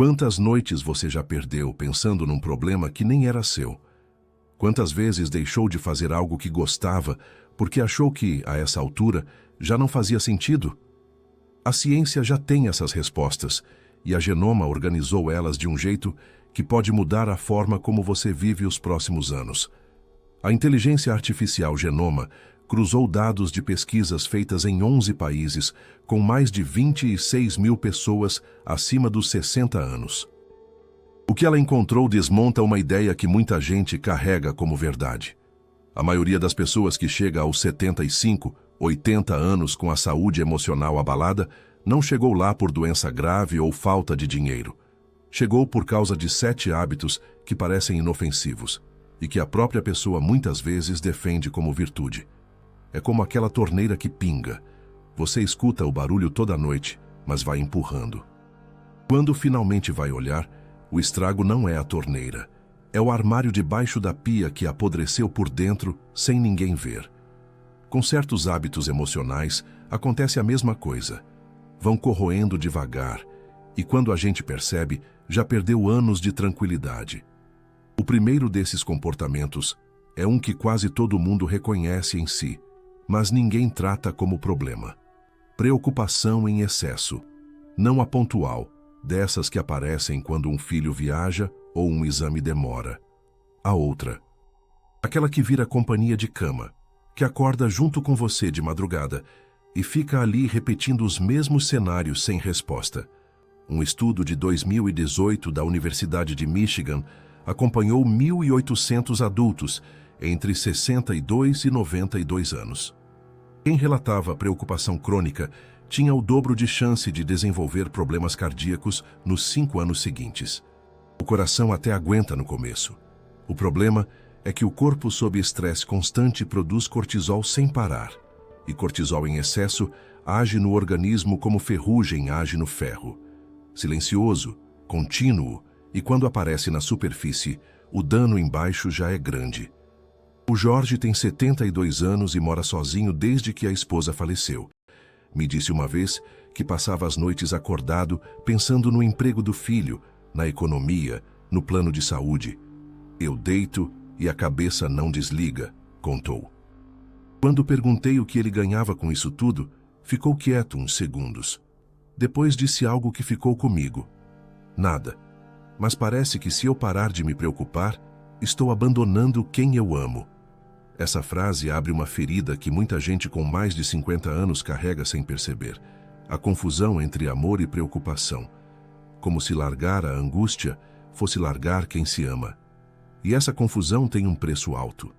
Quantas noites você já perdeu pensando num problema que nem era seu? Quantas vezes deixou de fazer algo que gostava porque achou que, a essa altura, já não fazia sentido? A ciência já tem essas respostas e a Genoma organizou elas de um jeito que pode mudar a forma como você vive os próximos anos. A inteligência artificial Genoma cruzou dados de pesquisas feitas em 11 países, com mais de 26 mil pessoas acima dos 60 anos. O que ela encontrou desmonta uma ideia que muita gente carrega como verdade. A maioria das pessoas que chega aos 75, 80 anos com a saúde emocional abalada não chegou lá por doença grave ou falta de dinheiro. Chegou por causa de 7 hábitos que parecem inofensivos e que a própria pessoa muitas vezes defende como virtude. É como aquela torneira que pinga. Você escuta o barulho toda noite, mas vai empurrando. Quando finalmente vai olhar, o estrago não é a torneira. É o armário debaixo da pia que apodreceu por dentro sem ninguém ver. Com certos hábitos emocionais, acontece a mesma coisa. Vão corroendo devagar, e quando a gente percebe, já perdeu anos de tranquilidade. O primeiro desses comportamentos é um que quase todo mundo reconhece em si, mas ninguém trata como problema. Preocupação em excesso, não a pontual, dessas que aparecem quando um filho viaja ou um exame demora. A outra, aquela que vira companhia de cama, que acorda junto com você de madrugada e fica ali repetindo os mesmos cenários sem resposta. Um estudo de 2018 da Universidade de Michigan acompanhou 1.800 adultos entre 62 e 92 anos. Quem relatava preocupação crônica tinha o dobro de chance de desenvolver problemas cardíacos nos 5 anos seguintes. O coração até aguenta no começo. O problema é que o corpo sob estresse constante produz cortisol sem parar. E cortisol em excesso age no organismo como ferrugem age no ferro. Silencioso, contínuo, e quando aparece na superfície, o dano embaixo já é grande. O Jorge tem 72 anos e mora sozinho desde que a esposa faleceu. Me disse uma vez que passava as noites acordado pensando no emprego do filho, na economia, no plano de saúde. Eu deito e a cabeça não desliga, contou. Quando perguntei o que ele ganhava com isso tudo, ficou quieto uns segundos. Depois disse algo que ficou comigo. Nada. Mas parece que se eu parar de me preocupar, estou abandonando quem eu amo. Essa frase abre uma ferida que muita gente com mais de 50 anos carrega sem perceber. A confusão entre amor e preocupação. Como se largar a angústia fosse largar quem se ama. E essa confusão tem um preço alto.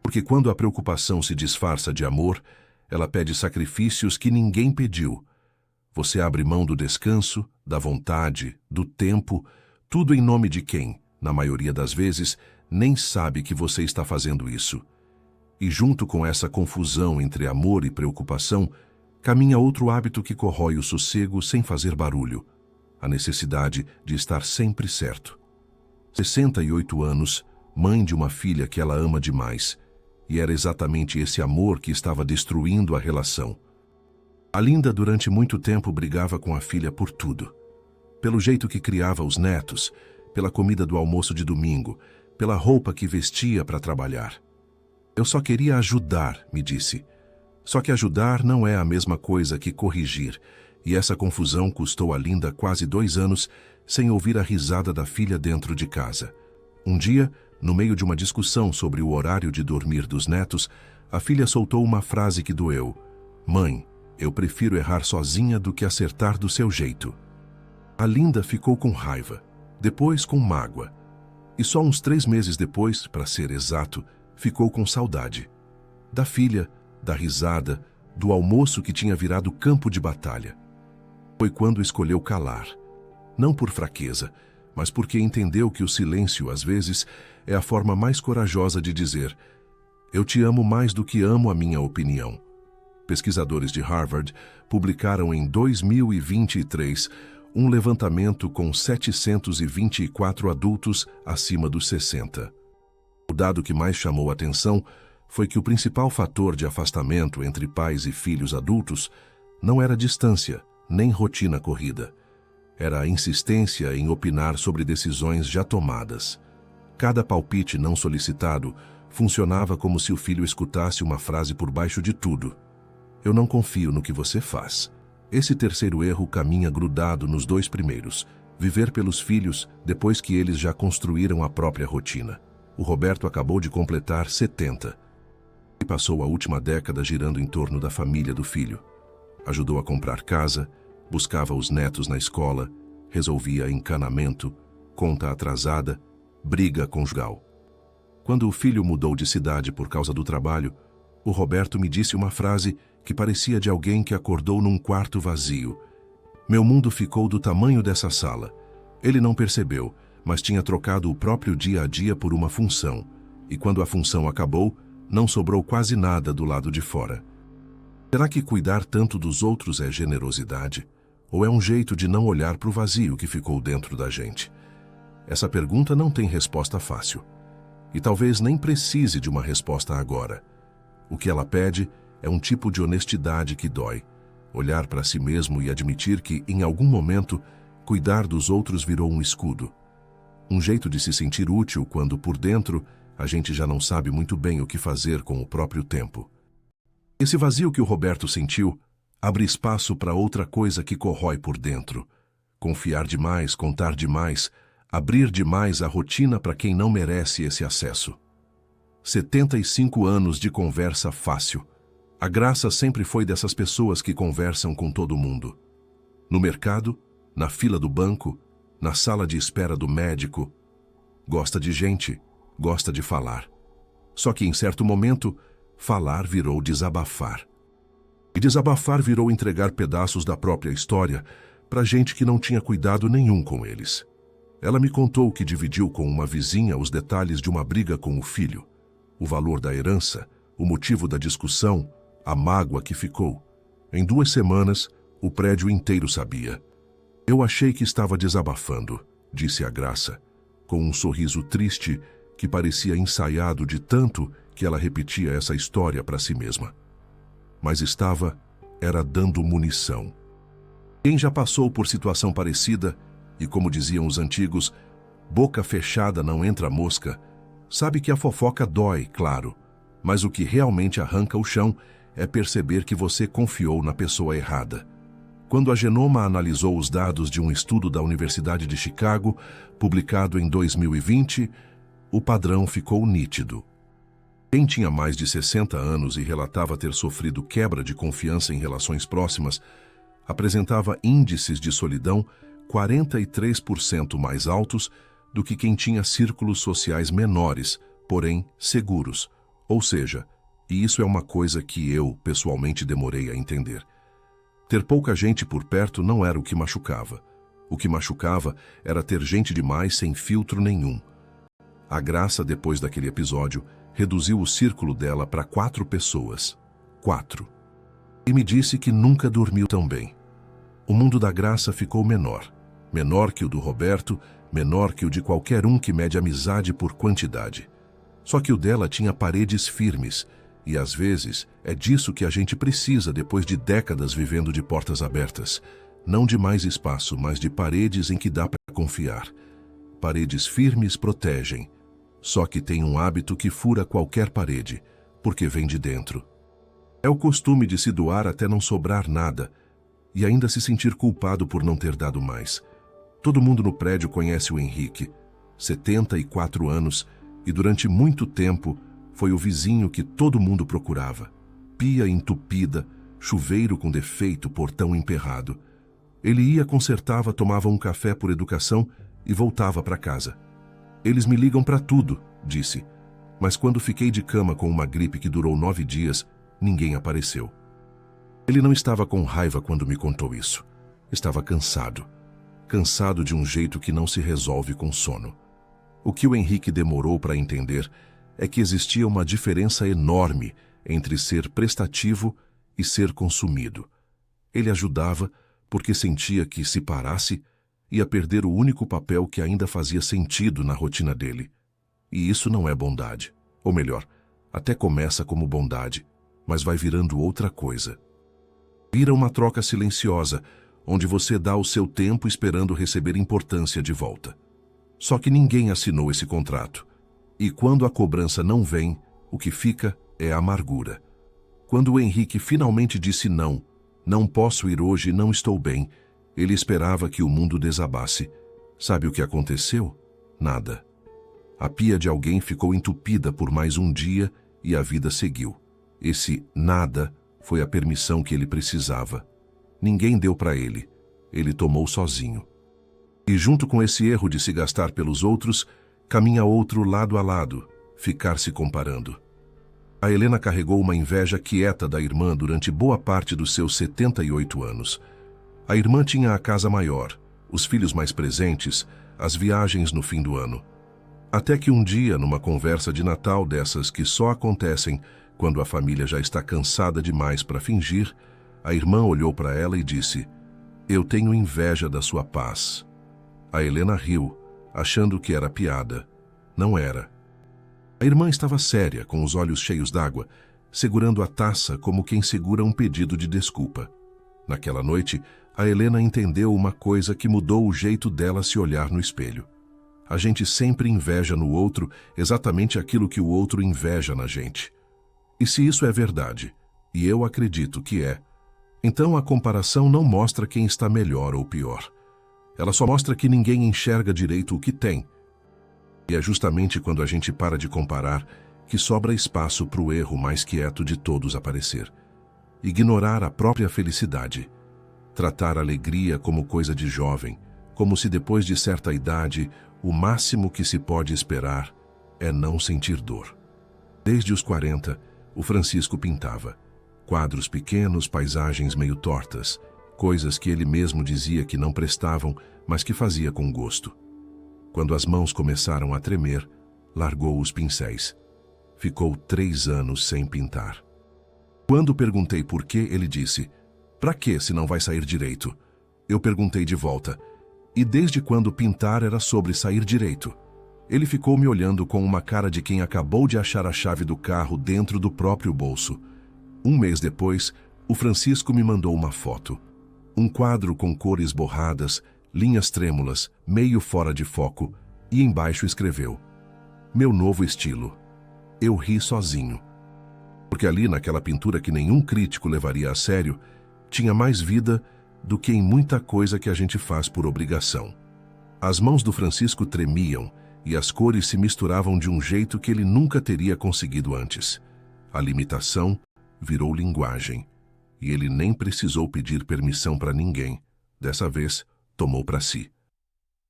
Porque quando a preocupação se disfarça de amor, ela pede sacrifícios que ninguém pediu. Você abre mão do descanso, da vontade, do tempo, tudo em nome de quem, na maioria das vezes, nem sabe que você está fazendo isso. E junto com essa confusão entre amor e preocupação, caminha outro hábito que corrói o sossego sem fazer barulho. A necessidade de estar sempre certo. 68 anos, mãe de uma filha que ela ama demais. E era exatamente esse amor que estava destruindo a relação. A Linda durante muito tempo brigava com a filha por tudo. Pelo jeito que criava os netos, pela comida do almoço de domingo, pela roupa que vestia para trabalhar. Eu só queria ajudar, me disse. Só que ajudar não é a mesma coisa que corrigir, e essa confusão custou a Linda quase 2 anos sem ouvir a risada da filha dentro de casa. Um dia, no meio de uma discussão sobre o horário de dormir dos netos, a filha soltou uma frase que doeu. Mãe, eu prefiro errar sozinha do que acertar do seu jeito. A Linda ficou com raiva, depois com mágoa. E só uns 3 meses depois, para ser exato, ficou com saudade. Da filha, da risada, do almoço que tinha virado campo de batalha. Foi quando escolheu calar. Não por fraqueza, mas porque entendeu que o silêncio, às vezes, é a forma mais corajosa de dizer: eu te amo mais do que amo a minha opinião. Pesquisadores de Harvard publicaram em 2023 um levantamento com 724 adultos acima dos 60. O dado que mais chamou a atenção foi que o principal fator de afastamento entre pais e filhos adultos não era distância, nem rotina corrida. Era a insistência em opinar sobre decisões já tomadas. Cada palpite não solicitado funcionava como se o filho escutasse uma frase por baixo de tudo. Eu não confio no que você faz. Esse terceiro erro caminha grudado nos dois primeiros. Viver pelos filhos depois que eles já construíram a própria rotina. O Roberto acabou de completar 70 e passou a última década girando em torno da família do filho. Ajudou a comprar casa, buscava os netos na escola, resolvia encanamento, conta atrasada, briga conjugal. Quando o filho mudou de cidade por causa do trabalho, o Roberto me disse uma frase que parecia de alguém que acordou num quarto vazio. Meu mundo ficou do tamanho dessa sala. Ele não percebeu, mas tinha trocado o próprio dia a dia por uma função. E quando a função acabou, não sobrou quase nada do lado de fora. Será que cuidar tanto dos outros é generosidade? Ou é um jeito de não olhar para o vazio que ficou dentro da gente? Essa pergunta não tem resposta fácil. E talvez nem precise de uma resposta agora. O que ela pede é um tipo de honestidade que dói. Olhar para si mesmo e admitir que, em algum momento, cuidar dos outros virou um escudo. Um jeito de se sentir útil quando, por dentro, a gente já não sabe muito bem o que fazer com o próprio tempo. Esse vazio que o Roberto sentiu abre espaço para outra coisa que corrói por dentro. Confiar demais, contar demais, abrir demais a rotina para quem não merece esse acesso. 75 anos de conversa fácil. A graça sempre foi dessas pessoas que conversam com todo mundo. No mercado, na fila do banco, na sala de espera do médico. Gosta de gente, gosta de falar. Só que em certo momento, falar virou desabafar. E desabafar virou entregar pedaços da própria história para gente que não tinha cuidado nenhum com eles. Ela me contou que dividiu com uma vizinha os detalhes de uma briga com o filho, o valor da herança, o motivo da discussão, a mágoa que ficou. Em 2 semanas, o prédio inteiro sabia. Eu achei que estava desabafando, disse a Graça, com um sorriso triste que parecia ensaiado de tanto que ela repetia essa história para si mesma. Mas era dando munição. Quem já passou por situação parecida, e como diziam os antigos, boca fechada não entra mosca, sabe que a fofoca dói, claro, mas o que realmente arranca o chão é perceber que você confiou na pessoa errada. Quando a Genoma analisou os dados de um estudo da Universidade de Chicago, publicado em 2020, o padrão ficou nítido. Quem tinha mais de 60 anos e relatava ter sofrido quebra de confiança em relações próximas, apresentava índices de solidão 43% mais altos do que quem tinha círculos sociais menores, porém seguros. Ou seja, e isso é uma coisa que eu, pessoalmente, demorei a entender. Ter pouca gente por perto não era o que machucava. O que machucava era ter gente demais sem filtro nenhum. A Graça, depois daquele episódio, reduziu o círculo dela para 4 pessoas. 4. E me disse que nunca dormiu tão bem. O mundo da Graça ficou menor. Menor que o do Roberto, menor que o de qualquer um que mede amizade por quantidade. Só que o dela tinha paredes firmes, e às vezes é disso que a gente precisa depois de décadas vivendo de portas abertas. Não de mais espaço, mas de paredes em que dá para confiar. Paredes firmes protegem, só que tem um hábito que fura qualquer parede, porque vem de dentro. É o costume de se doar até não sobrar nada, e ainda se sentir culpado por não ter dado mais. Todo mundo no prédio conhece o Henrique, 74 anos, e durante muito tempo foi o vizinho que todo mundo procurava. Pia entupida, chuveiro com defeito, portão emperrado. Ele ia, consertava, tomava um café por educação e voltava para casa. Eles me ligam para tudo, disse, mas quando fiquei de cama com uma gripe que durou 9 dias, ninguém apareceu. Ele não estava com raiva quando me contou isso. Estava cansado. Cansado de um jeito que não se resolve com sono. O que o Henrique demorou para entender é que existia uma diferença enorme entre ser prestativo e ser consumido. Ele ajudava porque sentia que, se parasse, ia perder o único papel que ainda fazia sentido na rotina dele. E isso não é bondade. Ou melhor, até começa como bondade, mas vai virando outra coisa. Vira uma troca silenciosa, onde você dá o seu tempo esperando receber importância de volta. Só que ninguém assinou esse contrato. E quando a cobrança não vem, o que fica é a amargura. Quando o Henrique finalmente disse não, não posso ir hoje, não estou bem, ele esperava que o mundo desabasse. Sabe o que aconteceu? Nada. A pia de alguém ficou entupida por mais um dia e a vida seguiu. Esse nada foi a permissão que ele precisava. Ninguém deu para ele. Ele tomou sozinho. E junto com esse erro de se gastar pelos outros, caminha outro lado a lado, ficar se comparando. A Helena carregou uma inveja quieta da irmã durante boa parte dos seus 78 anos. A irmã tinha a casa maior, os filhos mais presentes, as viagens no fim do ano. Até que um dia, numa conversa de Natal dessas que só acontecem quando a família já está cansada demais para fingir, a irmã olhou para ela e disse: "Eu tenho inveja da sua paz." A Helena riu, achando que era piada. Não era. A irmã estava séria, com os olhos cheios d'água, segurando a taça como quem segura um pedido de desculpa. Naquela noite, a Helena entendeu uma coisa que mudou o jeito dela se olhar no espelho. A gente sempre inveja no outro exatamente aquilo que o outro inveja na gente. E se isso é verdade, e eu acredito que é, então a comparação não mostra quem está melhor ou pior. Ela só mostra que ninguém enxerga direito o que tem. E é justamente quando a gente para de comparar que sobra espaço para o erro mais quieto de todos aparecer. Ignorar a própria felicidade. Tratar a alegria como coisa de jovem, como se depois de certa idade o máximo que se pode esperar é não sentir dor. Desde os 40, o Francisco pintava. Quadros pequenos, paisagens meio tortas, coisas que ele mesmo dizia que não prestavam, mas que fazia com gosto. Quando as mãos começaram a tremer, largou os pincéis. Ficou 3 anos sem pintar. Quando perguntei por quê, ele disse: "Pra quê se não vai sair direito?" Eu perguntei de volta: "E desde quando pintar era sobre sair direito?" Ele ficou me olhando com uma cara de quem acabou de achar a chave do carro dentro do próprio bolso. Um mês depois, o Francisco me mandou uma foto. Um quadro com cores borradas, linhas trêmulas, meio fora de foco, e embaixo escreveu: "Meu novo estilo." Eu ri sozinho. Porque ali, naquela pintura que nenhum crítico levaria a sério, tinha mais vida do que em muita coisa que a gente faz por obrigação. As mãos do Francisco tremiam e as cores se misturavam de um jeito que ele nunca teria conseguido antes. A limitação virou linguagem, e ele nem precisou pedir permissão para ninguém. Dessa vez, tomou para si.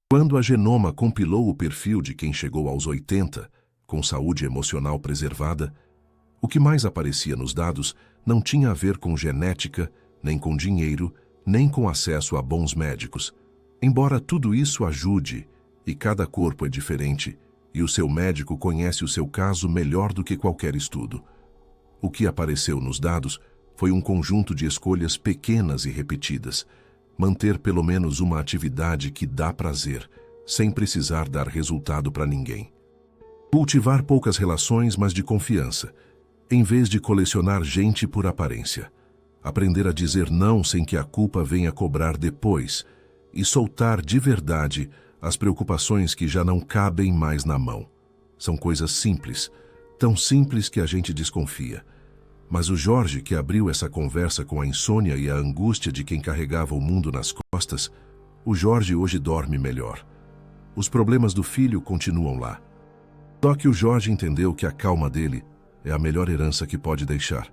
Quando a Genoma compilou o perfil de quem chegou aos 80, com saúde emocional preservada, o que mais aparecia nos dados não tinha a ver com genética, nem com dinheiro, nem com acesso a bons médicos. Embora tudo isso ajude, e cada corpo é diferente, e o seu médico conhece o seu caso melhor do que qualquer estudo. O que apareceu nos dados foi um conjunto de escolhas pequenas e repetidas. Manter pelo menos uma atividade que dá prazer, sem precisar dar resultado para ninguém. Cultivar poucas relações, mas de confiança, em vez de colecionar gente por aparência. Aprender a dizer não sem que a culpa venha cobrar depois, e soltar de verdade as preocupações que já não cabem mais na mão. São coisas simples, tão simples que a gente desconfia. Mas o Jorge, que abriu essa conversa com a insônia e a angústia de quem carregava o mundo nas costas, o Jorge hoje dorme melhor. Os problemas do filho continuam lá. Só que o Jorge entendeu que a calma dele é a melhor herança que pode deixar.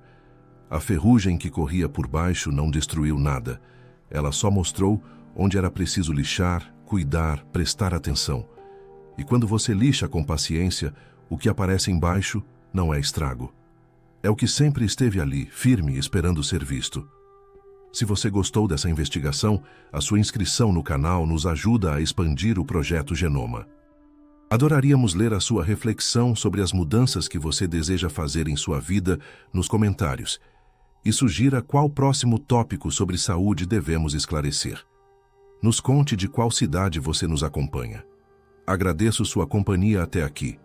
A ferrugem que corria por baixo não destruiu nada. Ela só mostrou onde era preciso lixar, cuidar, prestar atenção. E quando você lixa com paciência, o que aparece embaixo não é estrago. É o que sempre esteve ali, firme, esperando ser visto. Se você gostou dessa investigação, a sua inscrição no canal nos ajuda a expandir o projeto Genoma. Adoraríamos ler a sua reflexão sobre as mudanças que você deseja fazer em sua vida nos comentários e sugira qual próximo tópico sobre saúde devemos esclarecer. Nos conte de qual cidade você nos acompanha. Agradeço sua companhia até aqui.